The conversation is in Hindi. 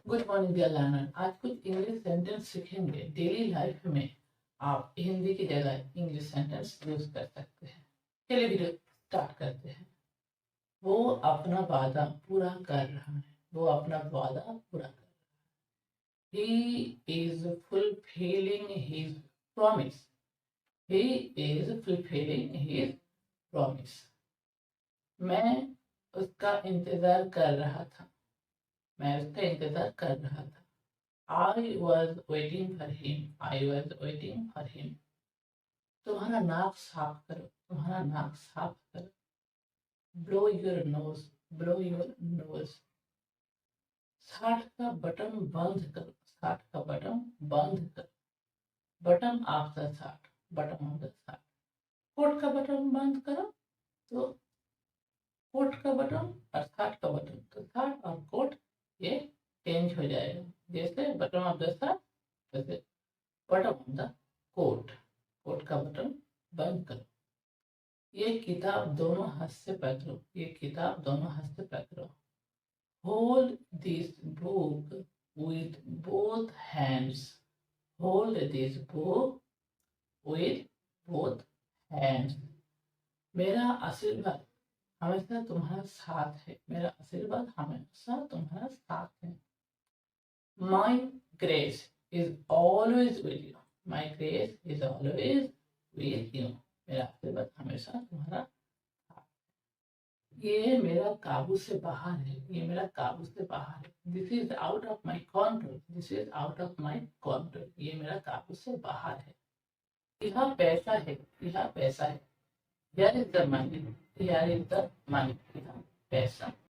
Good morning dear learner. आज कुछ इंग्लिश सेंटेंस सीखेंगे। डेली लाइफ में आप हिंदी की जगह इंग्लिश सेंटेंस यूज कर सकते हैं। चलिए वीडियो स्टार्ट करते हैं। वो अपना वादा पूरा कर रहा है। वो अपना वादा पूरा कर रहा है। He is fulfilling his promise. He is fulfilling his promise. मैं उसका इंतजार कर रहा था। मैं उसका इंतजार कर रहा था। I was waiting for him. I was waiting for him. तुम्हारा नाक साफ करो। तुम्हारा नाक साफ करो। Blow your nose. Blow your nose. Shirt का बटन बंद करो। शर्ट का बटन बंद करो। Button of the shirt. Button of the shirt. Coat का बटन बंद करो तो कोट का बटन और शर्ट का बटन, तो शर्ट और कोट ये चेंज हो जाएगा। जैसे बटन ऑफ द शर्ट वैसे button of the coat. Coat का बटन बंद करो। ये किताब दोनों हाथ से पकड़ो। ये किताब दोनों हाथ से पकड़ो। Hold this book with both hands. Hold this book with both hands. मेरा आशीर्वाद हमेशा तुम्हारा साथ है। मेरा आशीर्वाद हमेशा तुम्हारा साथ है। My grace is always with you. My grace is always with you. मेरा आशीर्वाद हमेशा तुम्हारा साथ है। ये मेरा काबू से बाहर है। ये मेरा काबू से बाहर है। This is out of my control. This is out of my control. ये मेरा काबू से बाहर है। यह पैसा है। यह पैसा है। Here is the money. Here is the money. यह पैसा